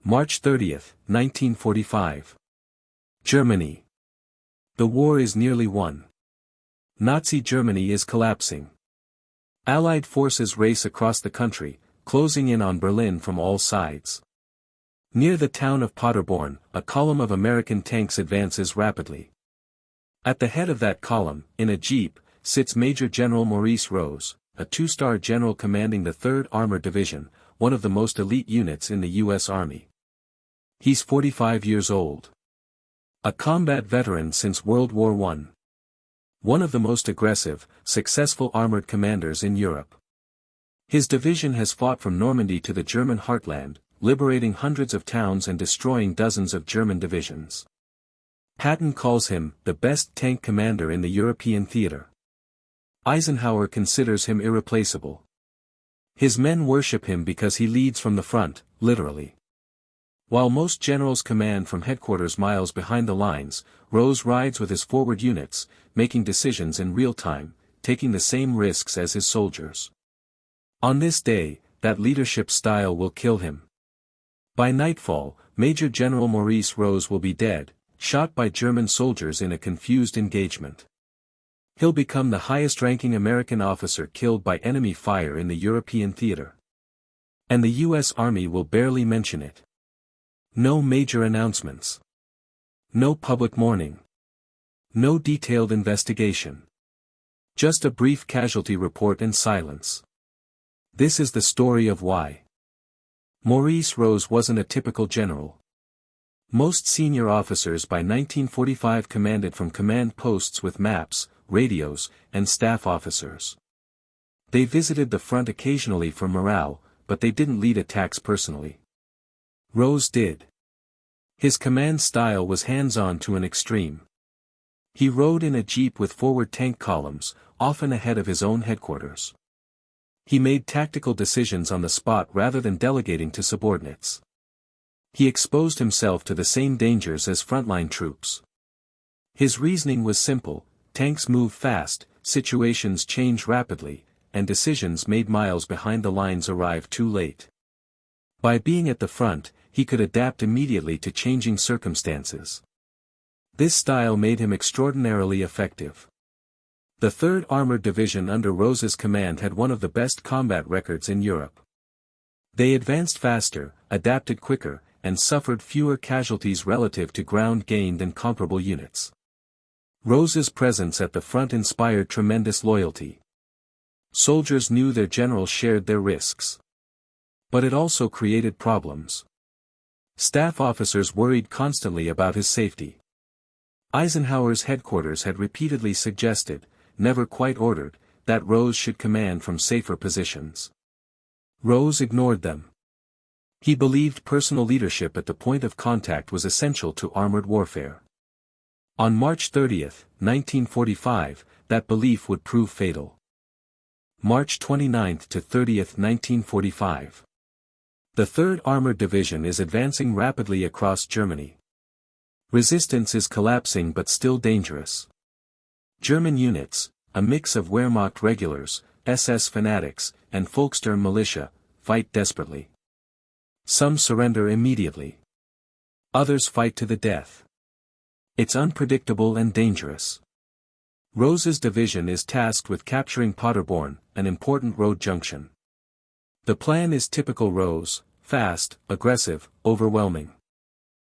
March 30, 1945. Germany. The war is nearly won. Nazi Germany is collapsing. Allied forces race across the country, closing in on Berlin from all sides. Near the town of Paderborn, a column of American tanks advances rapidly. At the head of that column, in a jeep, sits Major General Maurice Rose, a two-star general commanding the 3rd Armored Division, one of the most elite units in the U.S. Army. He's 45 years old. A combat veteran since World War I. One of the most aggressive, successful armored commanders in Europe. His division has fought from Normandy to the German heartland, liberating hundreds of towns and destroying dozens of German divisions. Patton calls him the best tank commander in the European theater. Eisenhower considers him irreplaceable. His men worship him because he leads from the front, literally. While most generals command from headquarters miles behind the lines, Rose rides with his forward units, making decisions in real time, taking the same risks as his soldiers. On this day, that leadership style will kill him. By nightfall, Major General Maurice Rose will be dead, shot by German soldiers in a confused engagement. He'll become the highest-ranking American officer killed by enemy fire in the European theater. And the U.S. Army will barely mention it. No major announcements. No public mourning. No detailed investigation. Just a brief casualty report and silence. This is the story of why. Maurice Rose wasn't a typical general. Most senior officers by 1945 commanded from command posts with maps, radios, and staff officers. They visited the front occasionally for morale, but they didn't lead attacks personally. Rose did. His command style was hands-on to an extreme. He rode in a jeep with forward tank columns, often ahead of his own headquarters. He made tactical decisions on the spot rather than delegating to subordinates. He exposed himself to the same dangers as frontline troops. His reasoning was simple: tanks move fast, situations change rapidly, and decisions made miles behind the lines arrive too late. By being at the front, he could adapt immediately to changing circumstances. This style made him extraordinarily effective. The 3rd Armored Division under Rose's command had one of the best combat records in Europe. They advanced faster, adapted quicker, and suffered fewer casualties relative to ground gained than comparable units. Rose's presence at the front inspired tremendous loyalty. Soldiers knew their general shared their risks. But it also created problems. Staff officers worried constantly about his safety. Eisenhower's headquarters had repeatedly suggested, never quite ordered, that Rose should command from safer positions. Rose ignored them. He believed personal leadership at the point of contact was essential to armored warfare. On March 30, 1945, that belief would prove fatal. March 29 to 30, 1945. The 3rd Armored Division is advancing rapidly across Germany. Resistance is collapsing but still dangerous. German units, a mix of Wehrmacht regulars, SS fanatics, and Volkssturm militia, fight desperately. Some surrender immediately. Others fight to the death. It's unpredictable and dangerous. Rose's division is tasked with capturing Paderborn, an important road junction. The plan is typical Rose: fast, aggressive, overwhelming.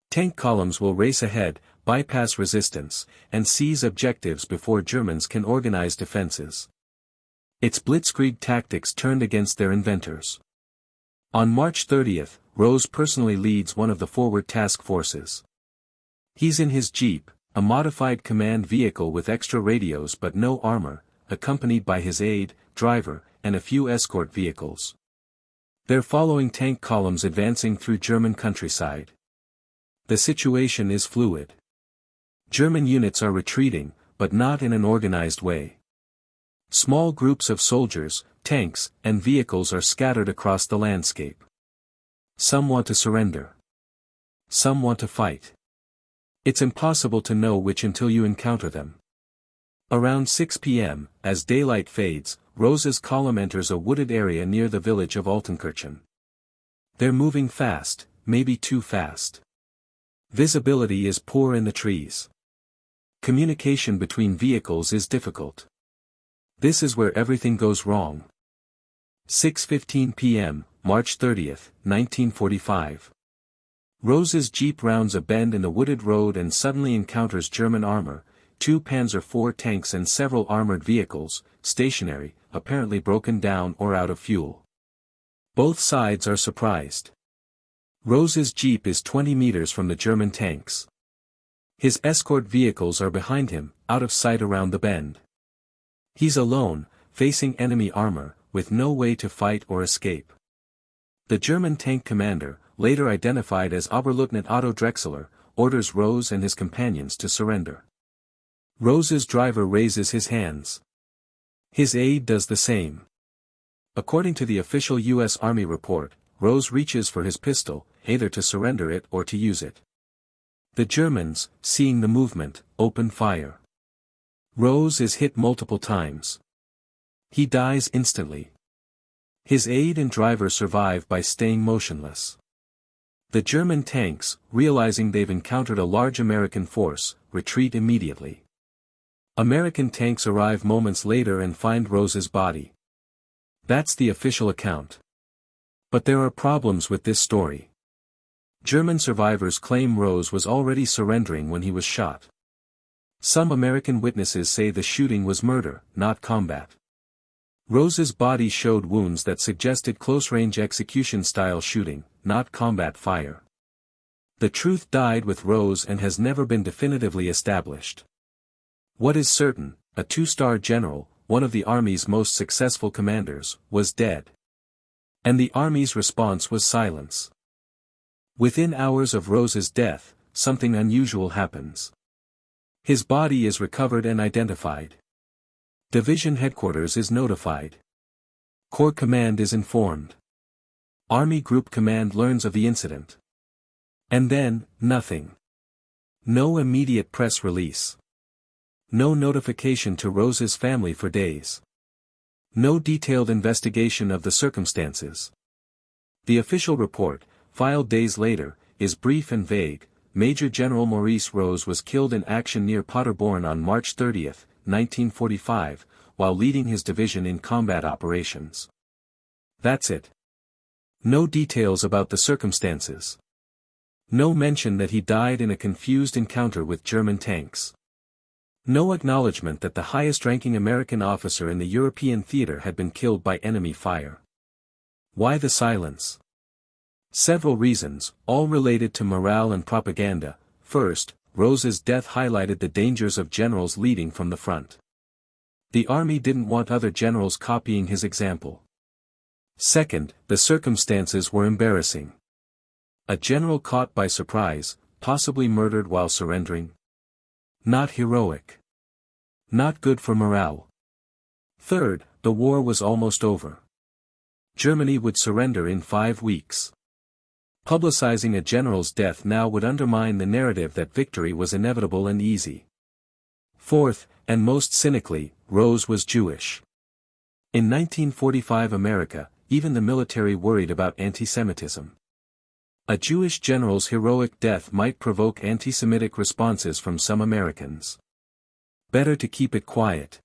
Tank columns will race ahead, bypass resistance, and seize objectives before Germans can organize defenses. It's blitzkrieg tactics turned against their inventors. On March 30, Rose personally leads one of the forward task forces. He's in his jeep, a modified command vehicle with extra radios but no armor, accompanied by his aide, driver, and a few escort vehicles. They're following tank columns advancing through German countryside. The situation is fluid. German units are retreating, but not in an organized way. Small groups of soldiers, tanks, and vehicles are scattered across the landscape. Some want to surrender. Some want to fight. It's impossible to know which until you encounter them. Around 6 p.m., as daylight fades, Rose's column enters a wooded area near the village of Altenkirchen. They're moving fast, maybe too fast. Visibility is poor in the trees. Communication between vehicles is difficult. This is where everything goes wrong. 6:15 p.m., March 30, 1945. Rose's Jeep rounds a bend in the wooded road and suddenly encounters German armor, 2 Panzer IV tanks and several armored vehicles, stationary, apparently broken down or out of fuel. Both sides are surprised. Rose's Jeep is 20 meters from the German tanks. His escort vehicles are behind him, out of sight around the bend. He's alone, facing enemy armor, with no way to fight or escape. The German tank commander, later identified as Oberleutnant Otto Drexler, orders Rose and his companions to surrender. Rose's driver raises his hands. His aide does the same. According to the official U.S. Army report, Rose reaches for his pistol, either to surrender it or to use it. The Germans, seeing the movement, open fire. Rose is hit multiple times. He dies instantly. His aide and driver survive by staying motionless. The German tanks, realizing they've encountered a large American force, retreat immediately. American tanks arrive moments later and find Rose's body. That's the official account. But there are problems with this story. German survivors claim Rose was already surrendering when he was shot. Some American witnesses say the shooting was murder, not combat. Rose's body showed wounds that suggested close-range execution-style shooting, not combat fire. The truth died with Rose and has never been definitively established. What is certain, a 2-star general, one of the Army's most successful commanders, was dead. And the Army's response was silence. Within hours of Rose's death, something unusual happens. His body is recovered and identified. Division headquarters is notified. Corps Command is informed. Army Group Command learns of the incident. And then, nothing. No immediate press release. No notification to Rose's family for days. No detailed investigation of the circumstances. The official report, filed days later, is brief and vague. Major General Maurice Rose was killed in action near Paderborn on March 30, 1945, while leading his division in combat operations. That's it. No details about the circumstances. No mention that he died in a confused encounter with German tanks. No acknowledgement that the highest-ranking American officer in the European theater had been killed by enemy fire. Why the silence? Several reasons, all related to morale and propaganda. First, Rose's death highlighted the dangers of generals leading from the front. The Army didn't want other generals copying his example. Second, the circumstances were embarrassing. A general caught by surprise, possibly murdered while surrendering. Not heroic. Not good for morale. Third, the war was almost over. Germany would surrender in 5 weeks. Publicizing a general's death now would undermine the narrative that victory was inevitable and easy. Fourth, and most cynically, Rose was Jewish. In 1945 America, even the military worried about anti-Semitism. A Jewish general's heroic death might provoke anti-Semitic responses from some Americans. Better to keep it quiet.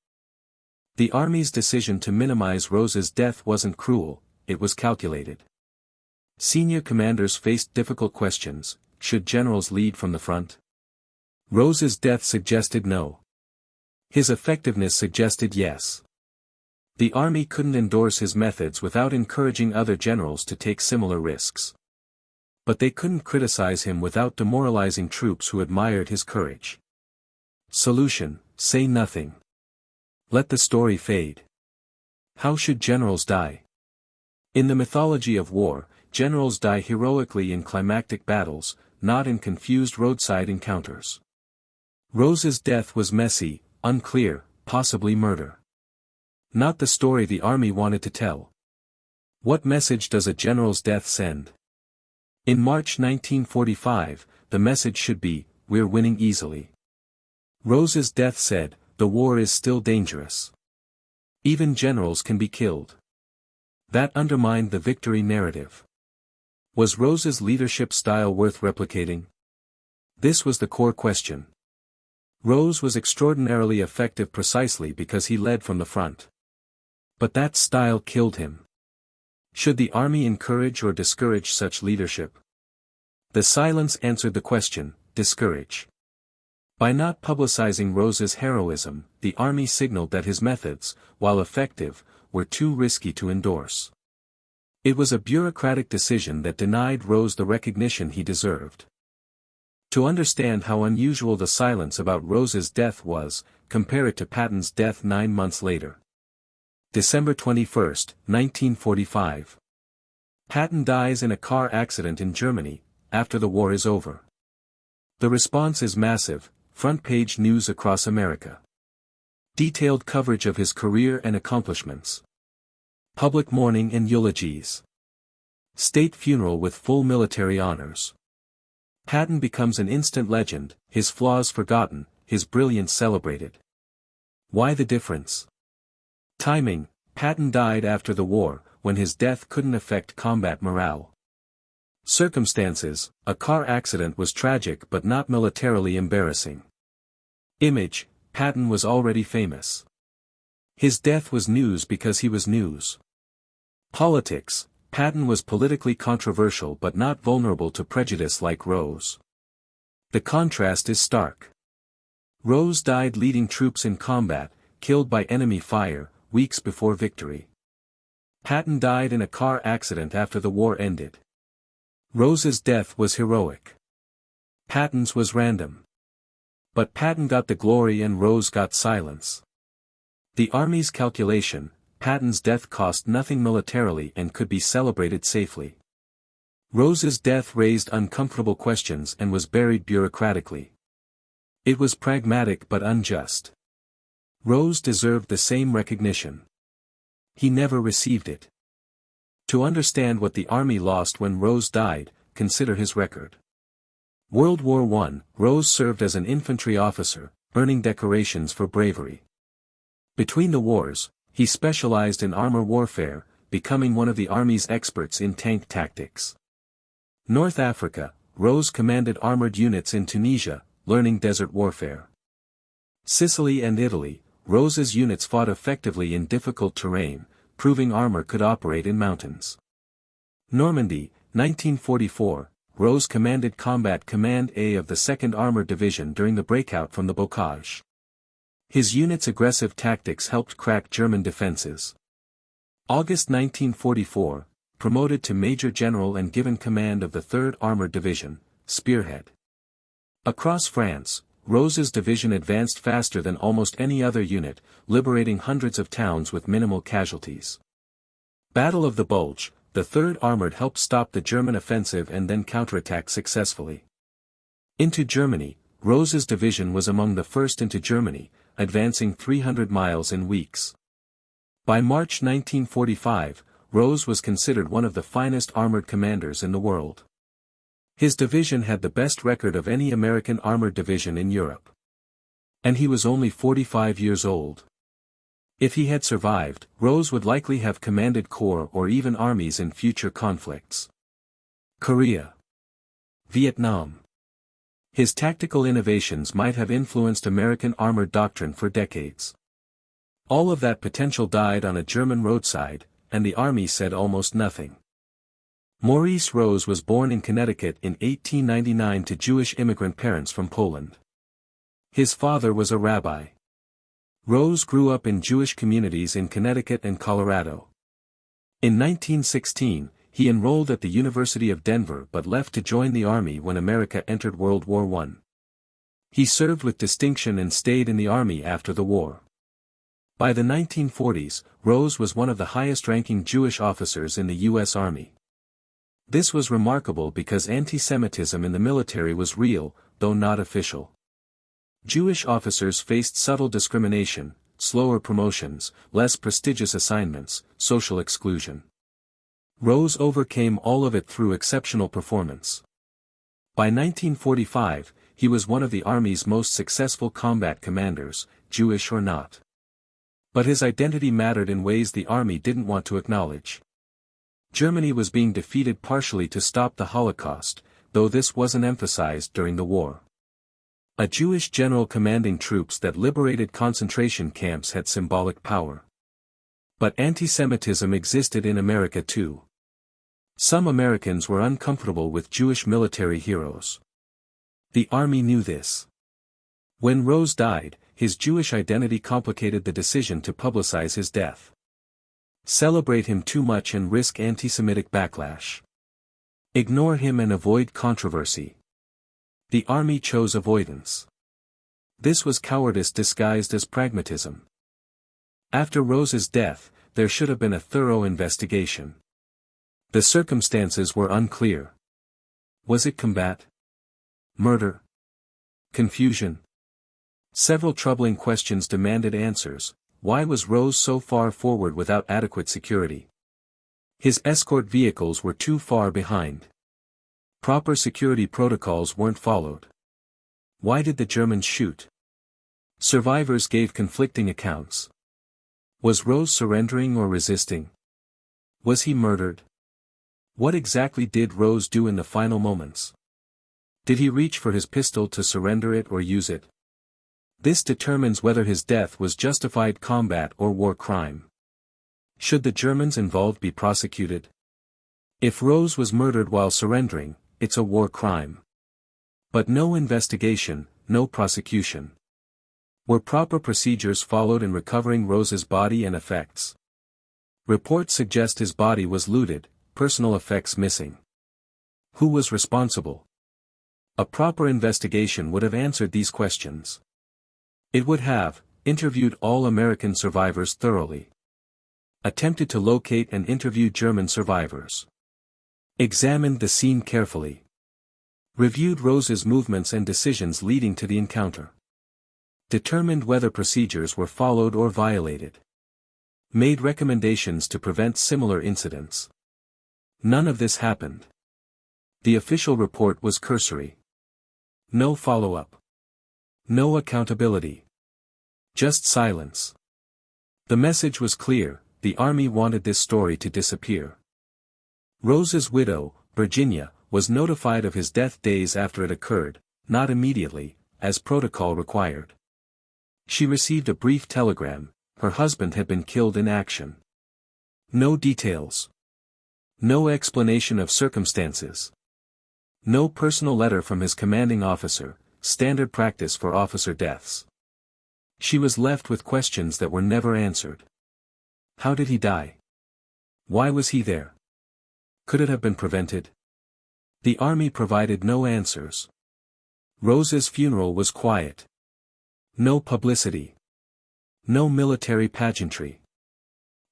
The Army's decision to minimize Rose's death wasn't cruel, it was calculated. Senior commanders faced difficult questions: should generals lead from the front? Rose's death suggested no. His effectiveness suggested yes. The Army couldn't endorse his methods without encouraging other generals to take similar risks. But they couldn't criticize him without demoralizing troops who admired his courage. Solution: say nothing. Let the story fade. How should generals die? In the mythology of war, generals die heroically in climactic battles, not in confused roadside encounters. Rose's death was messy, unclear, possibly murder. Not the story the Army wanted to tell. What message does a general's death send? In March 1945, the message should be, we're winning easily. Rose's death said, the war is still dangerous. Even generals can be killed. That undermined the victory narrative. Was Rose's leadership style worth replicating? This was the core question. Rose was extraordinarily effective precisely because he led from the front. But that style killed him. Should the army encourage or discourage such leadership? The silence answered the question: discourage. By not publicizing Rose's heroism, the army signaled that his methods, while effective, were too risky to endorse. It was a bureaucratic decision that denied Rose the recognition he deserved. To understand how unusual the silence about Rose's death was, compare it to Patton's death 9 months later. December 21, 1945. Patton dies in a car accident in Germany, after the war is over. The response is massive, front-page news across America. Detailed coverage of his career and accomplishments. Public mourning and eulogies. State funeral with full military honors. Patton becomes an instant legend, his flaws forgotten, his brilliance celebrated. Why the difference? Timing: Patton died after the war, when his death couldn't affect combat morale. Circumstances: a car accident was tragic but not militarily embarrassing. Image: Patton was already famous. His death was news because he was news. Politics: Patton was politically controversial but not vulnerable to prejudice like Rose. The contrast is stark. Rose died leading troops in combat, killed by enemy fire, weeks before victory. Patton died in a car accident after the war ended. Rose's death was heroic. Patton's was random. But Patton got the glory and Rose got silence. The Army's calculation: Patton's death cost nothing militarily and could be celebrated safely. Rose's death raised uncomfortable questions and was buried bureaucratically. It was pragmatic but unjust. Rose deserved the same recognition. He never received it. To understand what the Army lost when Rose died, consider his record. World War I, Rose served as an infantry officer, earning decorations for bravery. Between the wars, he specialized in armor warfare, becoming one of the Army's experts in tank tactics. North Africa, Rose commanded armored units in Tunisia, learning desert warfare. Sicily and Italy, Rose's units fought effectively in difficult terrain, proving armor could operate in mountains. Normandy, 1944, Rose commanded Combat Command A of the 2nd Armored Division during the breakout from the Bocage. His unit's aggressive tactics helped crack German defenses. August 1944, promoted to Major General and given command of the 3rd Armored Division, Spearhead. Across France, Rose's division advanced faster than almost any other unit, liberating hundreds of towns with minimal casualties. Battle of the Bulge, the 3rd Armored helped stop the German offensive and then counterattack successfully. Into Germany, Rose's division was among the first into Germany, advancing 300 miles in weeks. By March 1945, Rose was considered one of the finest armored commanders in the world. His division had the best record of any American armored division in Europe. And he was only 45 years old. If he had survived, Rose would likely have commanded corps or even armies in future conflicts. Korea. Vietnam. His tactical innovations might have influenced American armored doctrine for decades. All of that potential died on a German roadside, and the Army said almost nothing. Maurice Rose was born in Connecticut in 1899 to Jewish immigrant parents from Poland. His father was a rabbi. Rose grew up in Jewish communities in Connecticut and Colorado. In 1916, he enrolled at the University of Denver but left to join the Army when America entered World War I. He served with distinction and stayed in the Army after the war. By the 1940s, Rose was one of the highest-ranking Jewish officers in the U.S. Army. This was remarkable because anti-Semitism in the military was real, though not official. Jewish officers faced subtle discrimination, slower promotions, less prestigious assignments, social exclusion. Rose overcame all of it through exceptional performance. By 1945, he was one of the Army's most successful combat commanders, Jewish or not. But his identity mattered in ways the Army didn't want to acknowledge. Germany was being defeated partially to stop the Holocaust, though this wasn't emphasized during the war. A Jewish general commanding troops that liberated concentration camps had symbolic power. But anti-Semitism existed in America too. Some Americans were uncomfortable with Jewish military heroes. The army knew this. When Rose died, his Jewish identity complicated the decision to publicize his death. Celebrate him too much and risk anti-Semitic backlash. Ignore him and avoid controversy. The army chose avoidance. This was cowardice disguised as pragmatism. After Rose's death, there should have been a thorough investigation. The circumstances were unclear. Was it combat? Murder? Confusion? Several troubling questions demanded answers. Why was Rose so far forward without adequate security? His escort vehicles were too far behind. Proper security protocols weren't followed. Why did the Germans shoot? Survivors gave conflicting accounts. Was Rose surrendering or resisting? Was he murdered? What exactly did Rose do in the final moments? Did he reach for his pistol to surrender it or use it? This determines whether his death was justified combat or war crime. Should the Germans involved be prosecuted? If Rose was murdered while surrendering, it's a war crime. But no investigation, no prosecution. Were proper procedures followed in recovering Rose's body and effects? Reports suggest his body was looted, personal effects missing. Who was responsible? A proper investigation would have answered these questions. It would have interviewed all American survivors thoroughly. Attempted to locate and interview German survivors. Examined the scene carefully. Reviewed Rose's movements and decisions leading to the encounter. Determined whether procedures were followed or violated. Made recommendations to prevent similar incidents. None of this happened. The official report was cursory. No follow-up. No accountability. Just silence. The message was clear, the army wanted this story to disappear. Rose's widow, Virginia, was notified of his death days after it occurred, not immediately, as protocol required. She received a brief telegram: her husband had been killed in action. No details. No explanation of circumstances. No personal letter from his commanding officer, standard practice for officer deaths. She was left with questions that were never answered. How did he die? Why was he there? Could it have been prevented? The army provided no answers. Rose's funeral was quiet. No publicity. No military pageantry.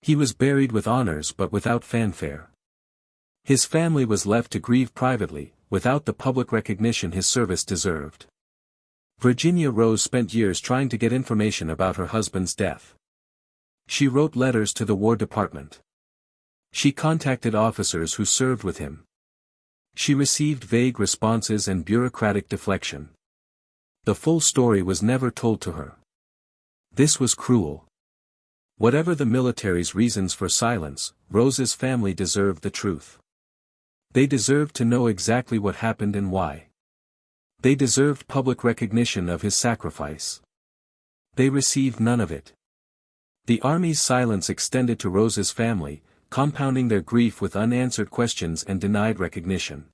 He was buried with honors but without fanfare. His family was left to grieve privately, without the public recognition his service deserved. Virginia Rose spent years trying to get information about her husband's death. She wrote letters to the War Department. She contacted officers who served with him. She received vague responses and bureaucratic deflection. The full story was never told to her. This was cruel. Whatever the military's reasons for silence, Rose's family deserved the truth. They deserved to know exactly what happened and why. They deserved public recognition of his sacrifice. They received none of it. The army's silence extended to Rose's family, compounding their grief with unanswered questions and denied recognition.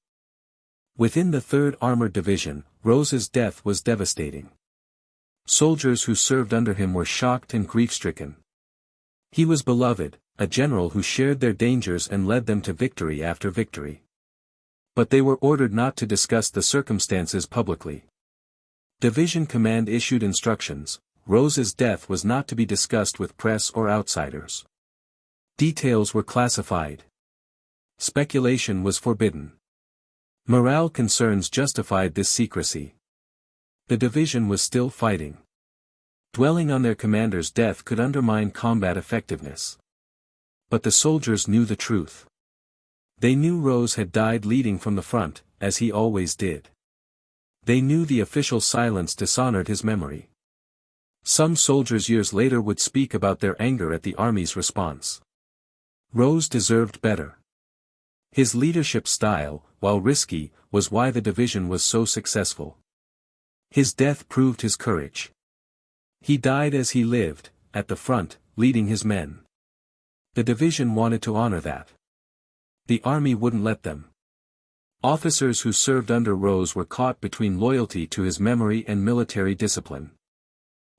Within the 3rd Armored Division, Rose's death was devastating. Soldiers who served under him were shocked and grief-stricken. He was beloved, a general who shared their dangers and led them to victory after victory. But they were ordered not to discuss the circumstances publicly. Division command issued instructions: Rose's death was not to be discussed with press or outsiders. Details were classified. Speculation was forbidden. Morale concerns justified this secrecy. The division was still fighting. Dwelling on their commander's death could undermine combat effectiveness. But the soldiers knew the truth. They knew Rose had died leading from the front, as he always did. They knew the official silence dishonored his memory. Some soldiers years later would speak about their anger at the army's response. Rose deserved better. His leadership style, while risky, was why the division was so successful. His death proved his courage. He died as he lived, at the front, leading his men. The division wanted to honor that. The army wouldn't let them. Officers who served under Rose were caught between loyalty to his memory and military discipline.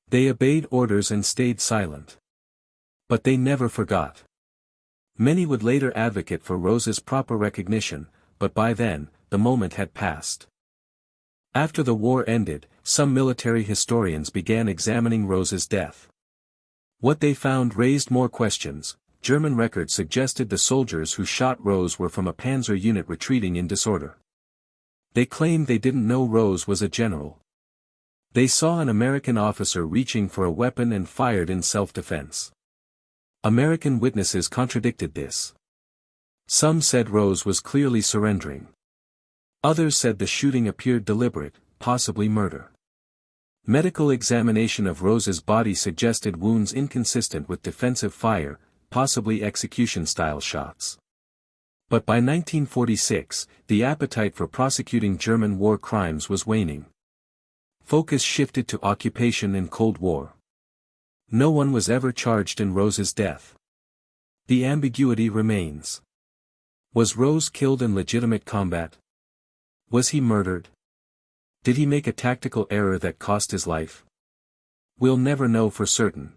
They obeyed orders and stayed silent. But they never forgot. Many would later advocate for Rose's proper recognition, but by then, the moment had passed. After the war ended, some military historians began examining Rose's death. What they found raised more questions. German records suggested the soldiers who shot Rose were from a panzer unit retreating in disorder. They claimed they didn't know Rose was a general. They saw an American officer reaching for a weapon and fired in self-defense. American witnesses contradicted this. Some said Rose was clearly surrendering. Others said the shooting appeared deliberate, possibly murder. Medical examination of Rose's body suggested wounds inconsistent with defensive fire, possibly execution-style shots. But by 1946, the appetite for prosecuting German war crimes was waning. Focus shifted to occupation and Cold War. No one was ever charged in Rose's death. The ambiguity remains. Was Rose killed in legitimate combat? Was he murdered? Did he make a tactical error that cost his life? We'll never know for certain.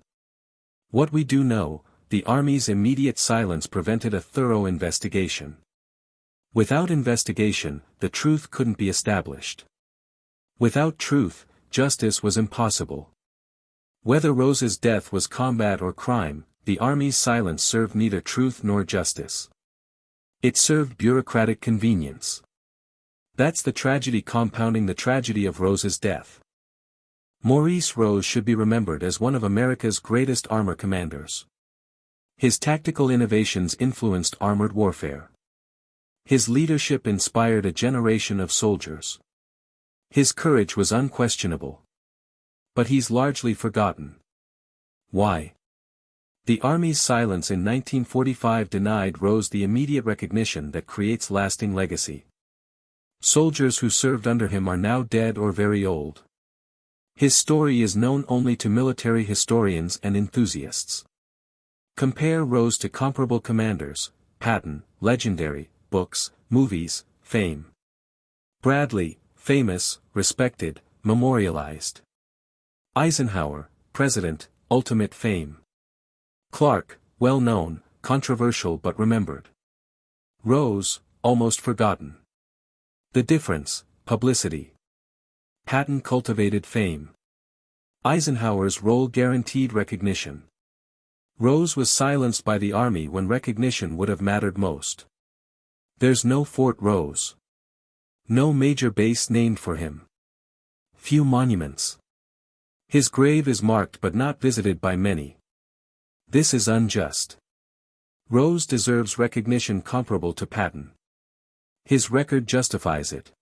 What we do know, the Army's immediate silence prevented a thorough investigation. Without investigation, the truth couldn't be established. Without truth, justice was impossible. Whether Rose's death was combat or crime, the Army's silence served neither truth nor justice. It served bureaucratic convenience. That's the tragedy compounding the tragedy of Rose's death. Maurice Rose should be remembered as one of America's greatest armor commanders. His tactical innovations influenced armored warfare. His leadership inspired a generation of soldiers. His courage was unquestionable. But he's largely forgotten. Why? The Army's silence in 1945 denied Rose the immediate recognition that creates lasting legacy. Soldiers who served under him are now dead or very old. His story is known only to military historians and enthusiasts. Compare Rose to comparable commanders: Patton, legendary, books, movies, fame. Bradley, famous, respected, memorialized. Eisenhower, president, ultimate fame. Clark, well-known, controversial but remembered. Rose, almost forgotten. The difference: publicity. Patton cultivated fame. Eisenhower's role guaranteed recognition. Rose was silenced by the Army when recognition would have mattered most. There's no Fort Rose. No major base named for him. Few monuments. His grave is marked but not visited by many. This is unjust. Rose deserves recognition comparable to Patton. His record justifies it.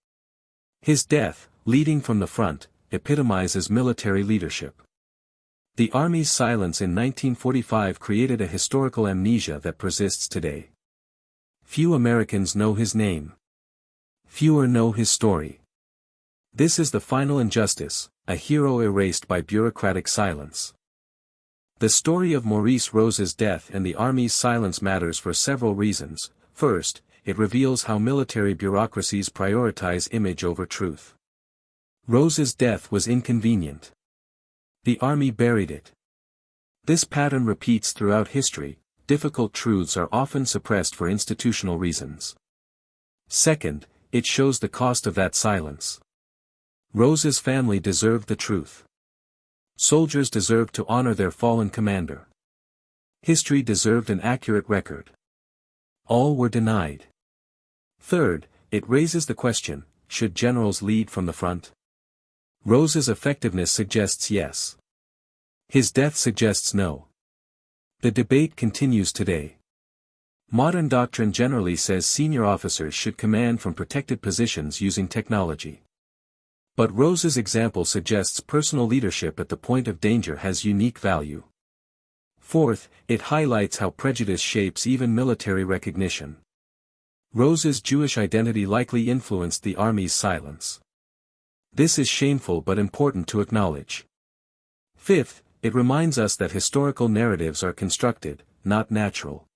His death, leading from the front, epitomizes military leadership. The Army's silence in 1945 created a historical amnesia that persists today. Few Americans know his name. Fewer know his story. This is the final injustice, a hero erased by bureaucratic silence. The story of Maurice Rose's death and the Army's silence matters for several reasons. First, it reveals how military bureaucracies prioritize image over truth. Rose's death was inconvenient. The Army buried it. This pattern repeats throughout history. Difficult truths are often suppressed for institutional reasons. Second, it shows the cost of that silence. Rose's family deserved the truth. Soldiers deserved to honor their fallen commander. History deserved an accurate record. All were denied. Third, it raises the question: should generals lead from the front? Rose's effectiveness suggests yes. His death suggests no. The debate continues today. Modern doctrine generally says senior officers should command from protected positions using technology. But Rose's example suggests personal leadership at the point of danger has unique value. Fourth, it highlights how prejudice shapes even military recognition. Rose's Jewish identity likely influenced the army's silence. This is shameful but important to acknowledge. Fifth, it reminds us that historical narratives are constructed, not natural.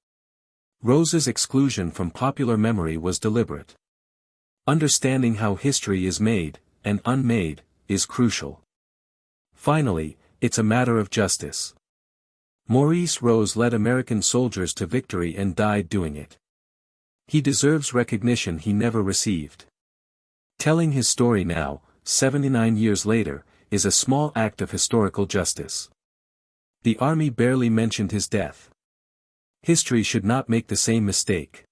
Rose's exclusion from popular memory was deliberate. Understanding how history is made, and unmade, is crucial. Finally, it's a matter of justice. Maurice Rose led American soldiers to victory and died doing it. He deserves recognition he never received. Telling his story now, 79 years later, is a small act of historical justice. The army barely mentioned his death. History should not make the same mistake.